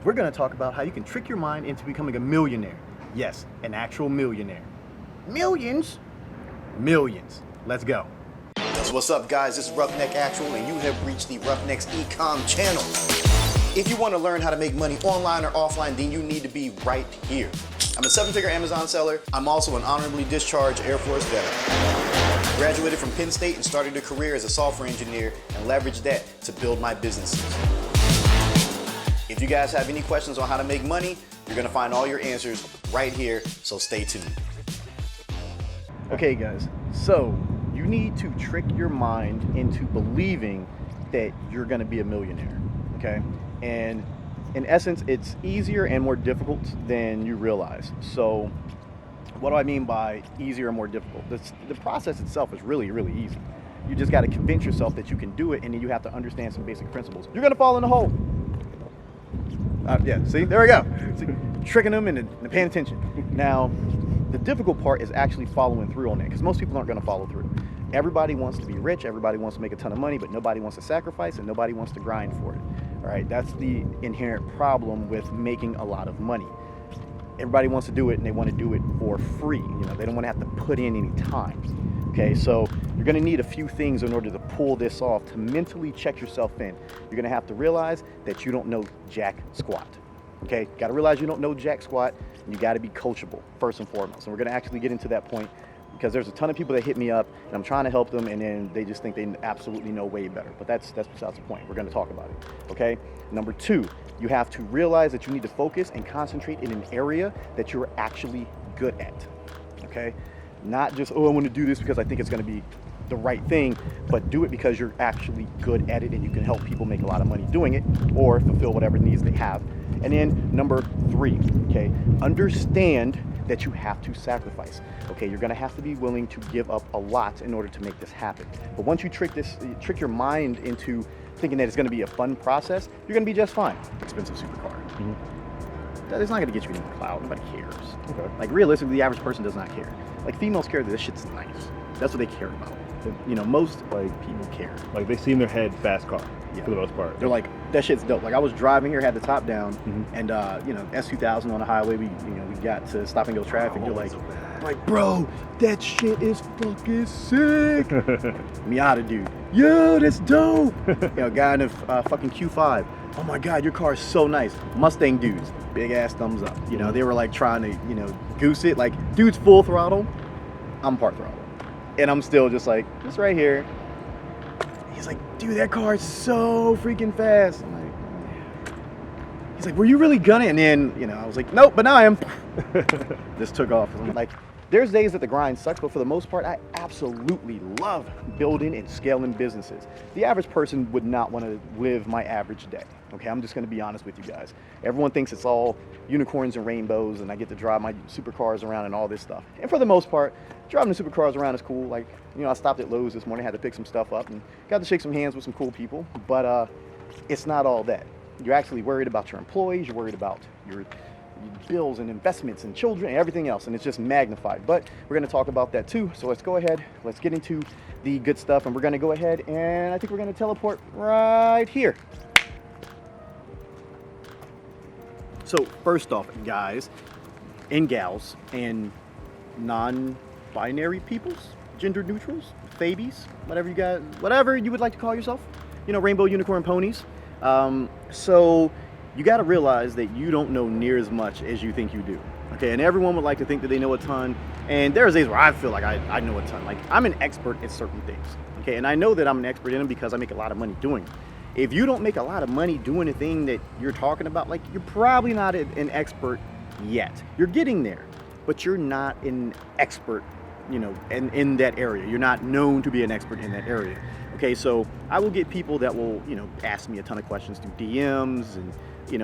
we're going to talk about how you can trick your mind into becoming a millionaire. Yes, an actual millionaire. Millions? Millions. Let's go. What's up, guys? This is Roughneck Actual, and you have reached the Roughnecks Ecom channel. If you want to learn how to make money online or offline, then you need to be right here. I'm a 7-figure Amazon seller. I'm also an honorably discharged Air Force veteran. Graduated from Penn State and started a career as a software engineer and leveraged that to build my businesses. If you guys have any questions on how to make money, you're going to find all your answers right here, so stay tuned. Okay, guys, so you need to trick your mind into believing that you're going to be a millionaire, okay? And in essence, it's easier and more difficult than you realize. So what do I mean by easier and more difficult? The process itself is really, really easy. You just got to convince yourself that you can do it, and then you have to understand some basic principles. You're going to fall in the hole. Yeah, see, there we go. See, tricking them and paying attention. Now, the difficult part is actually following through on that, because most people aren't going to follow through. Everybody wants to be rich, everybody wants to make a ton of money, but nobody wants to sacrifice and nobody wants to grind for it. All right, that's the inherent problem with making a lot of money. Everybody wants to do it and they want to do it for free. You know, they don't want to have to put in any time. Okay, so you're going to need a few things in order to pull this off, to mentally check yourself in. You're going to have to realize that you don't know jack squat. Okay, got to realize you don't know jack squat, and you got to be coachable first and foremost. And we're going to actually get into that point, because there's a ton of people that hit me up and I'm trying to help them, and then they just think they absolutely know way better. But that's besides the point. We're going to talk about it. Okay. Number 2, you have to realize that you need to focus and concentrate in an area that you're actually good at. Okay. Not just, oh, I want to do this because I think it's going to be the right thing, but do it because you're actually good at it and you can help people make a lot of money doing it or fulfill whatever needs they have. And then number 3, okay, understand that you have to sacrifice. Okay, you're gonna have to be willing to give up a lot in order to make this happen. But once you trick your mind into thinking that it's gonna be a fun process, you're gonna be just fine. Expensive supercar. Mm-hmm. It's not gonna get you any clout. Nobody cares. Okay. Like realistically, the average person does not care. Like females care that this shit's nice. That's what they care about. You know, most like people care. Like they see in their head fast car, for the most part. They're like, that shit's dope. Like I was driving here, had the top down, and you know, 𝗬𝗎𝗏 on the highway. We got to stop and go traffic. You're like, bro, that shit is fucking sick. Miata dude, yo, that's dope. You know, guy in a fucking Q5. Oh my God, your car is so nice. Mustang dudes, big ass thumbs up. You know, they were like trying to, goose it. Like, dude's full throttle, I'm part throttle. And I'm still just like, just right here. He's like, dude, that car is so freaking fast. I'm like, he's like, were you really gonna? And then, I was like, nope, but now I am. Just took off. I'm like, there's days that the grind sucks, but for the most part, I absolutely love building and scaling businesses. The average person would not want to live my average day. Okay, I'm just going to be honest with you guys. Everyone thinks it's all unicorns and rainbows, and I get to drive my supercars around and all this stuff. And for the most part, driving the supercars around is cool. Like, I stopped at Lowe's this morning, had to pick some stuff up, and got to shake some hands with some cool people. But it's not all that. You're actually worried about your employees. You're worried about your bills and investments and children and everything else, and it's just magnified. But we're going to talk about that too. So let's go ahead. Let's get into the good stuff, and we're going to go ahead and I think we're going to teleport right here. So first off, guys and gals and non-binary peoples, gender neutrals, fabies, whatever you would like to call yourself, rainbow unicorn ponies. So you got to realize that you don't know near as much as you think you do. Okay, and everyone would like to think that they know a ton, and there's days where I feel like I know a ton. Like, I'm an expert at certain things. Okay, and I know that I'm an expert in them because I make a lot of money doing it. If you don't make a lot of money doing the thing that you're talking about, like, you're probably not an expert yet. You're getting there, but you're not an expert, in that area. You're not known to be an expert in that area. Okay, so I will get people that will, ask me a ton of questions through DMs and,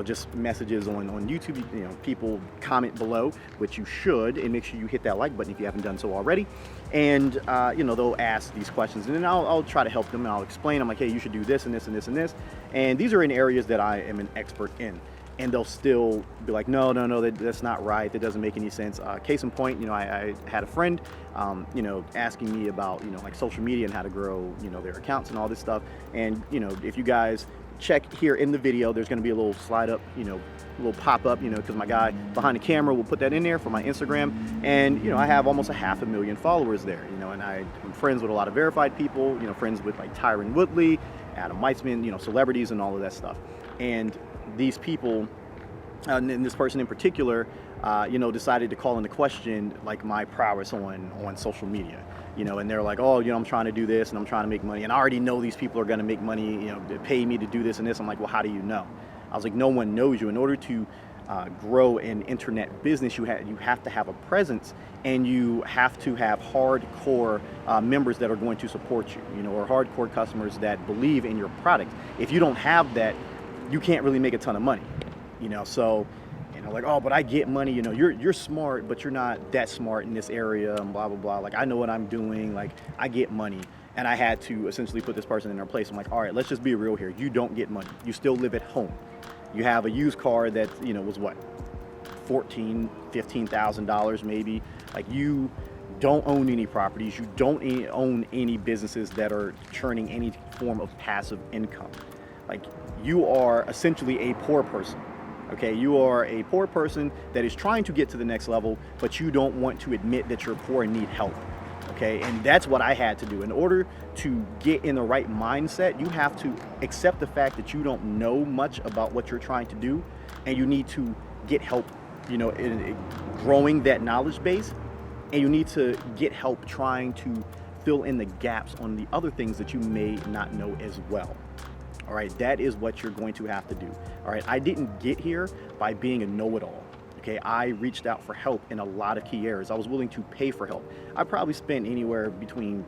just messages on YouTube. People comment below, which you should, and make sure you hit that like button if you haven't done so already. And, they'll ask these questions, and then I'll try to help them, and I'll explain. I'm like, hey, you should do this and this and this and this. And these are in areas that I am an expert in. And they'll still be like, no, that's not right. That doesn't make any sense. Case in point, I had a friend, asking me about, like social media and how to grow, their accounts and all this stuff. And, if you guys check here in the video, there's going to be a little slide up, you know, a little pop up, you know, because my guy behind the camera will put that in there for my Instagram. And, you know, I have almost 500,000 followers there, you know, and I'm friends with a lot of verified people, you know, friends with like Tyron Woodley, Adam Weitzman, you know, celebrities and all of that stuff. And these people, and this person in particular, you know, decided to call into question like my prowess on social media, you know, and they're like, oh, you know, I'm trying to do this and I'm trying to make money, and I already know these people are going to make money, you know, to pay me to do this and this. I'm like, well, how do you know? I was like, no one knows you. In order to grow an internet business, you have to have a presence, and you have to have hardcore members that are going to support you, you know, or hardcore customers that believe in your product. If you don't have that, you can't really make a ton of money, you know. So, you know, like, oh, but I get money, you know, you're smart, but you're not that smart in this area, and blah blah blah. Like, I know what I'm doing, like, I get money. And I had to essentially put this person in their place. I'm like, all right, let's just be real here. You don't get money. You still live at home. You have a used car that, you know, was what, $14,000, $15,000 maybe. Like, you don't own any properties. You don't own any businesses that are churning any form of passive income. Like, you are essentially a poor person. Okay, you are a poor person that is trying to get to the next level, but you don't want to admit that you're poor and need help. Okay, and that's what I had to do. In order to get in the right mindset, you have to accept the fact that you don't know much about what you're trying to do, and you need to get help, you know, in growing that knowledge base, and you need to get help trying to fill in the gaps on the other things that you may not know as well. All right, that is what you're going to have to do. All right, I didn't get here by being a know-it-all. Okay, I reached out for help in a lot of key areas. I was willing to pay for help. I probably spent anywhere between,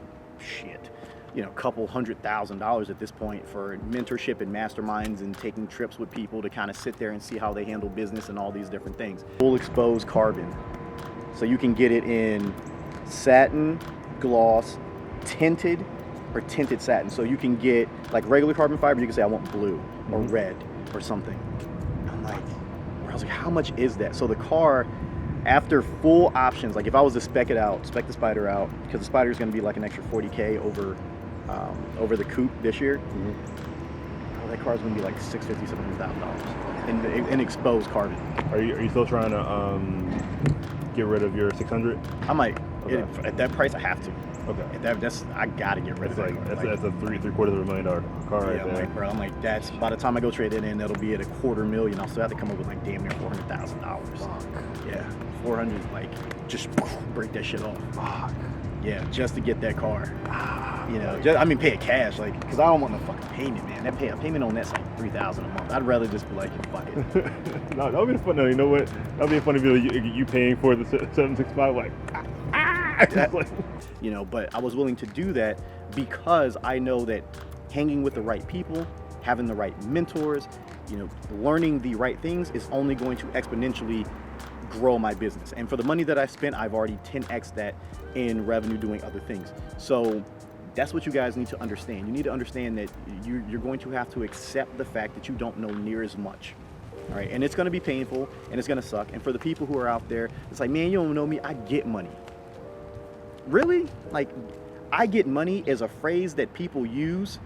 you know, a couple $100,000 at this point for mentorship and masterminds and taking trips with people to kind of sit there and see how they handle business and all these different things. Full exposed carbon. So you can get it in satin, gloss, tinted, or tinted satin. So you can get like regular carbon fiber, you can say I want blue or red or something. I'm like, I was like, how much is that? So the car, after full options, like if I was to spec the Spider out, because the Spider is going to be like an extra $40K over the coupe this year. That car is going to be like $650,000, $700,000 in exposed carbon. Are you still trying to get rid of your 600? I might. Okay. At that price, I have to. Okay. I gotta get rid of it. That's a $3.25 car right there. Bro, I'm like, that's by the time I go trade it in, that'll be at $250,000. I'll still have to come up with like damn near $400,000. Yeah, 400. Like, just break that shit off. Fuck. Yeah, just to get that car. You know, just, I mean, pay it cash, like, because I don't want no fucking payment, man. A payment on that's like $3,000 a month. I'd rather just be like, fuck it. No, that would be fun. No, you know what? That would be a funny video. You paying for the 765, like. You know, but I was willing to do that because I know that hanging with the right people, having the right mentors, you know, learning the right things is only going to exponentially grow my business. And for the money that I spent, I've already 10x that in revenue doing other things. So that's what you guys need to understand. You need to understand that you're going to have to accept the fact that you don't know near as much. All right, and it's going to be painful and it's going to suck. And for the people who are out there, it's like, man, you don't know me, I get money. Really? Like, I get money is a phrase that people use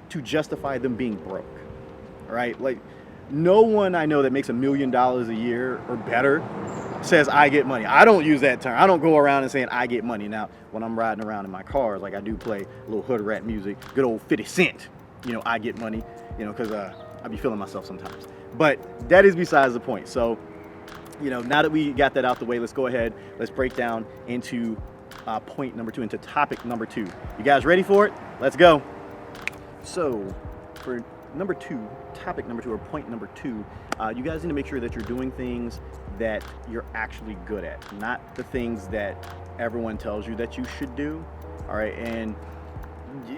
to justify them being broke. All right? Like, no one I know that makes $1 million a year or better says I get money. I don't use that term. I don't go around and saying I get money. Now, when I'm riding around in my cars, like I do play a little hood rat music, good old 50 Cent, you know, I get money, you know, because I be feeling myself sometimes. But that is besides the point. So, you know, now that we got that out the way, let's go ahead, let's break down into point number 2, into topic number 2. You guys ready for it? Let's go. So for number 2, topic number 2, or point number 2, you guys need to make sure that you're doing things that you're actually good at, not the things that everyone tells you that you should do. All right, and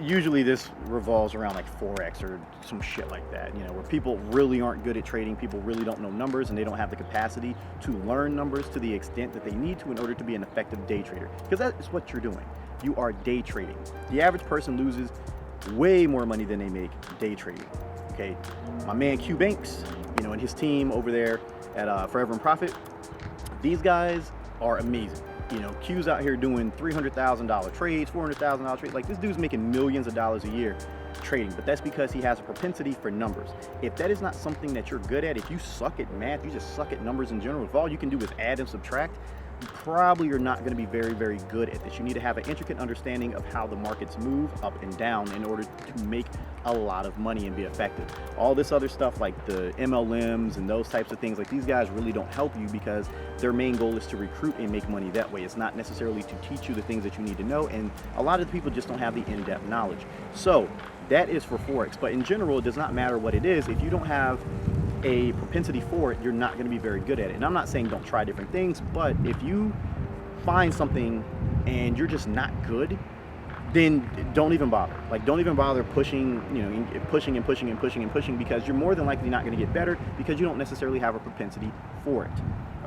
usually this revolves around like Forex or some shit like that, you know, where people really aren't good at trading, people really don't know numbers, and they don't have the capacity to learn numbers to the extent that they need to in order to be an effective day trader. Because that is what you're doing. You are day trading. The average person loses way more money than they make day trading. Okay, my man Q-Banks, you know, and his team over there at Forever and Profit, these guys are amazing. You know, Q's out here doing $300,000 trades, $400,000 trades. Like, this dude's making millions of dollars a year trading, but that's because he has a propensity for numbers. If that is not something that you're good at, if you suck at math, you just suck at numbers in general, if all you can do is add and subtract, probably are not going to be very, very good at this. You need to have an intricate understanding of how the markets move up and down in order to make a lot of money and be effective. All this other stuff like the MLMs and those types of things, like these guys really don't help you because their main goal is to recruit and make money that way. It's not necessarily to teach you the things that you need to know, and a lot of the people just don't have the in-depth knowledge. So that is for Forex, but in general, it does not matter what it is. If you don't have a propensity for it, you're not going to be very good at it. And I'm not saying don't try different things, but if you find something and you're just not good, then don't even bother. Like, don't even bother pushing, pushing and pushing and pushing and pushing, because you're more than likely not going to get better because you don't necessarily have a propensity for it.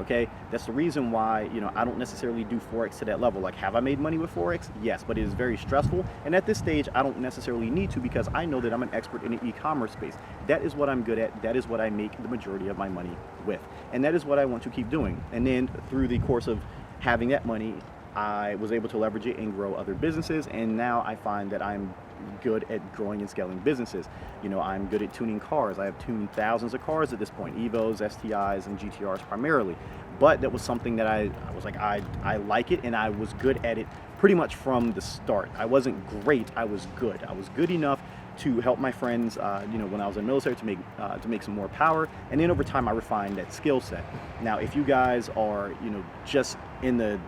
Okay, that's the reason why I don't necessarily do Forex to that level. Like, have I made money with Forex? Yes, but it is very stressful, and at this stage I don't necessarily need to, because I know that I'm an expert in the e-commerce space. That is what I'm good at. That is what I make the majority of my money with, and that is what I want to keep doing. And then through the course of having that money, I was able to leverage it and grow other businesses, and now I find that I'm good at growing and scaling businesses. I'm good at tuning cars. I have tuned thousands of cars at this point, Evos, STIs, and GTRs primarily. But that was something that I was like, I like it, and I was good at it pretty much from the start. I wasn't great, I was good. I was good enough to help my friends, when I was in the military, to make some more power, and then over time I refined that skill set. Now, if you guys are, just in the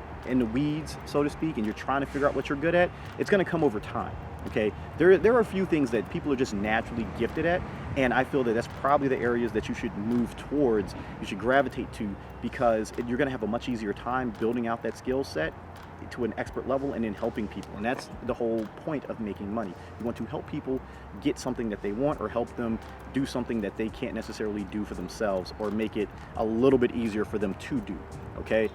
weeds, so to speak, and you're trying to figure out what you're good at, it's going to come over time. Okay, there are a few things that people are just naturally gifted at, and I feel that that's probably the areas that you should move towards, you should gravitate to, because you're going to have a much easier time building out that skill set to an expert level and then helping people. And that's the whole point of making money. You want to help people get something that they want, or help them do something that they can't necessarily do for themselves, or make it a little bit easier for them to do. Okay,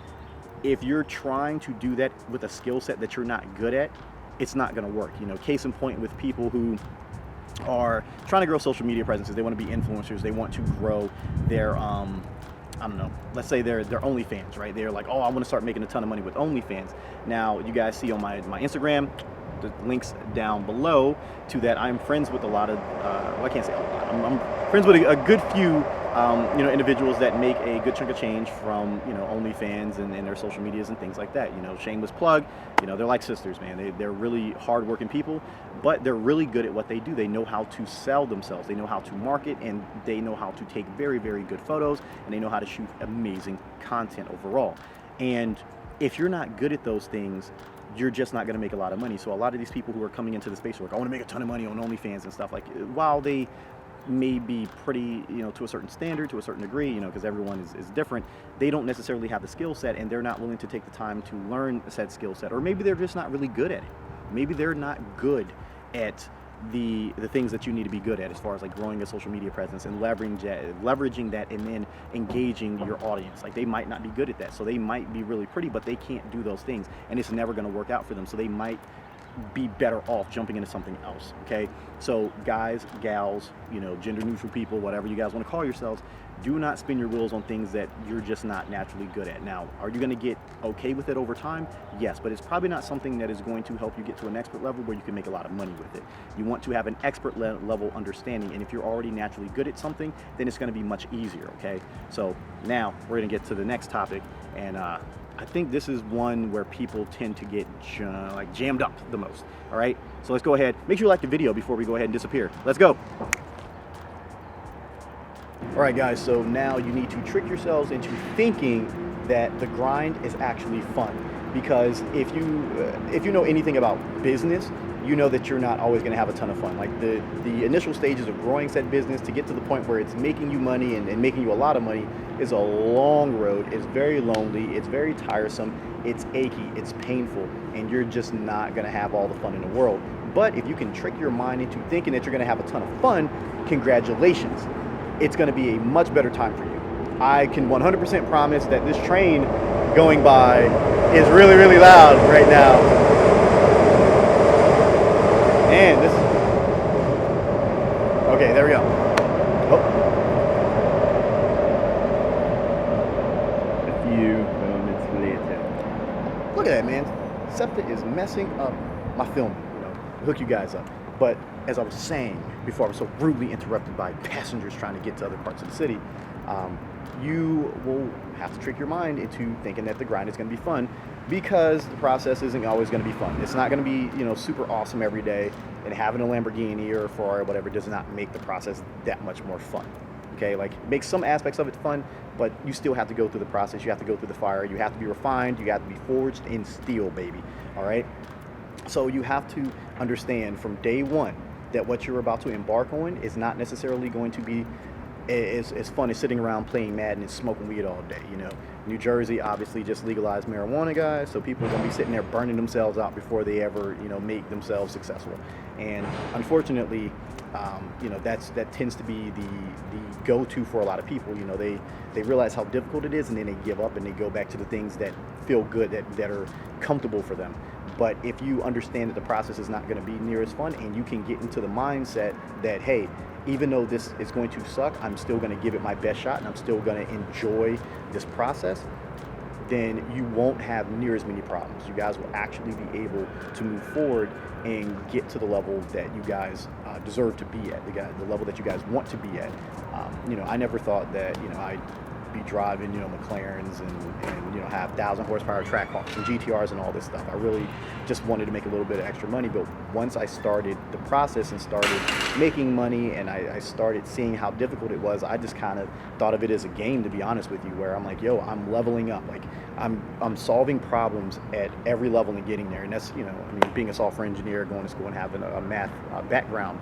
if you're trying to do that with a skill set that you're not good at, it's not going to work. Case in point with people who are trying to grow social media presences. They want to be influencers. They want to grow their, I don't know, let's say they're OnlyFans, right? They're like, oh, I want to start making a ton of money with OnlyFans. Now, you guys see on my Instagram, the links down below to that, I'm friends with a lot of, I can't say a lot, I'm friends with a good few individuals that make a good chunk of change from OnlyFans and their social medias and things like that. Shameless plug, they're like sisters, man. They're really hardworking people, but they're really good at what they do. They know how to sell themselves, they know how to market, and they know how to take very, very good photos, and they know how to shoot amazing content overall. And if you're not good at those things, you're just not going to make a lot of money. So a lot of these people who are coming into the space are like, I want to make a ton of money on OnlyFans and stuff. Like, while they may be pretty, to a certain standard, to a certain degree, because everyone is different, they don't necessarily have the skill set, and they're not willing to take the time to learn said skill set. Or maybe they're just not really good at it. Maybe they're not good at the things that you need to be good at, as far as like growing a social media presence and leveraging that, and then engaging your audience. Like, they might not be good at that, so they might be really pretty, but they can't do those things, and it's never going to work out for them. So they might be better off jumping into something else. Okay, so guys, gals, gender neutral people, whatever you guys want to call yourselves, do not spin your wheels on things that you're just not naturally good at. Now, are you going to get okay with it over time? Yes, but it's probably not something that is going to help you get to an expert level where you can make a lot of money with it. You want to have an expert level understanding, and if you're already naturally good at something, then it's going to be much easier. Okay, so now we're going to get to the next topic, and I think this is one where people tend to get jammed up the most. All right, so let's go ahead. Make sure you like the video before we go ahead and disappear. Let's go. All right, guys, so now you need to trick yourselves into thinking that the grind is actually fun. Because if you know anything about business, you know that you're not always going to have a ton of fun. Like, the initial stages of growing said business to get to the point where it's making you money and making you a lot of money is a long road. It's very lonely, it's very tiresome, it's achy, it's painful, and you're just not going to have all the fun in the world. But if you can trick your mind into thinking that you're going to have a ton of fun, congratulations. It's going to be a much better time for you. I can 100% promise that this train going by is really, really loud right now. And this, okay, there we go. Oh. A few moments later. Look at that, man. SEPTA is messing up my filming, hook you guys up. But as I was saying before, I was so rudely interrupted by passengers trying to get to other parts of the city. You will have to trick your mind into thinking that the grind is going to be fun, because the process isn't always going to be fun. It's not going to be, you know, super awesome every day, and having a Lamborghini or a Ferrari or whatever does not make the process that much more fun. Okay, like, make some aspects of it fun, but you still have to go through the process. You have to go through the fire. You have to be refined. You have to be forged in steel, baby. All right. So you have to understand from day one that what you're about to embark on is not necessarily going to be as fun as sitting around playing Madden and smoking weed all day. You know, New Jersey obviously just legalized marijuana, guys, so people are going to be sitting there burning themselves out before they ever, you know, make themselves successful. And unfortunately, you know, that tends to be the go-to for a lot of people. You know, they realize how difficult it is, and then they give up and they go back to the things that feel good, that are comfortable for them. But if you understand that the process is not going to be near as fun, and you can get into the mindset that, hey, even though this is going to suck, I'm still going to give it my best shot, and I'm still going to enjoy this process, then you won't have near as many problems. You guys will actually be able to move forward and get to the level that you guys deserve to be at, the level that you guys want to be at. You know, I never thought that, you know, I'd be driving, you know, McLarens and you know, have 1,000 horsepower Trackhawks and GTRs and all this stuff. I really just wanted to make a little bit of extra money. But once I started the process and started making money, and I started seeing how difficult it was, I just kind of thought of it as a game, to be honest with you, where I'm like, yo, I'm leveling up. Like, I'm solving problems at every level and getting there. And that's, you know, I mean, being a software engineer, going to school and having a math background,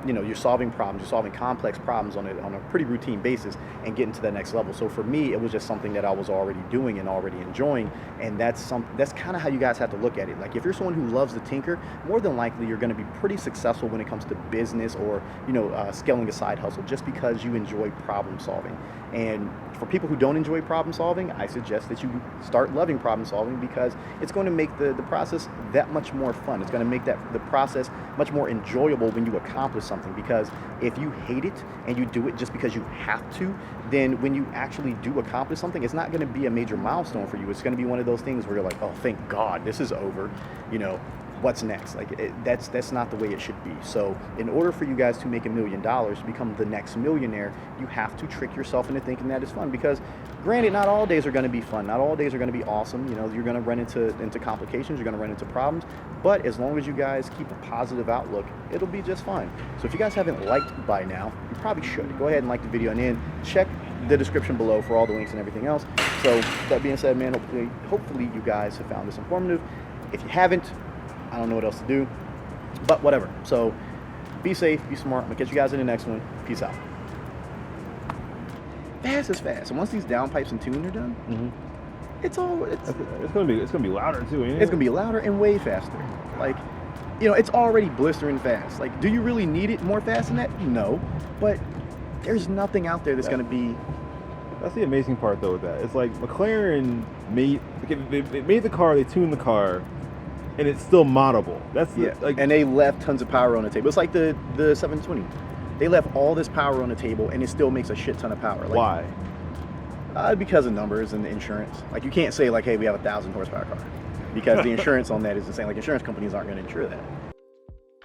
you know, you're solving problems, you're solving complex problems on a pretty routine basis and getting to the next level. So for me, it was just something that I was already doing and already enjoying, and that's kind of how you guys have to look at it. Like, if you're someone who loves to tinker, more than likely you're going to be pretty successful when it comes to business or, you know, scaling a side hustle, just because you enjoy problem solving. And for people who don't enjoy problem solving, I suggest that you start loving problem solving, because it's going to make the process that much more fun. It's going to make the process much more enjoyable when you accomplish something, because if you hate it and you do it just because you have to, then when you actually do accomplish something, it's not going to be a major milestone for you. It's going to be one of those things where you're like, oh, thank God this is over, you know, what's next? Like, that's not the way it should be. So in order for you guys to make $1 million, to become the next millionaire, you have to trick yourself into thinking that it's fun. Because granted, not all days are going to be fun. Not all days are going to be awesome. You know, you're going to run into complications. You're going to run into problems. But as long as you guys keep a positive outlook, it'll be just fine. So if you guys haven't liked by now, you probably should. Go ahead and like the video, and then check the description below for all the links and everything else. So that being said, man, hopefully you guys have found this informative. If you haven't, I don't know what else to do, but whatever. So be safe, be smart. I'm gonna catch you guys in the next one. Peace out. Fast is fast, and once these downpipes and tune are done, it's gonna be louder too. Ain't it? It's gonna be louder and way faster. Like, you know, it's already blistering fast. Like, do you really need it more fast than that? No, but there's nothing out there that's gonna be. That's the amazing part though with that. It's like McLaren made the car, they tuned the car, and it's still moddable. That's and they left tons of power on the table. It's like the 720. They left all this power on the table, and it still makes a shit ton of power. Like, why? Because of numbers and the insurance. Like, you can't say like, hey, we have a 1,000 horsepower car, because the insurance on that is insane. Like, insurance companies aren't going to insure that.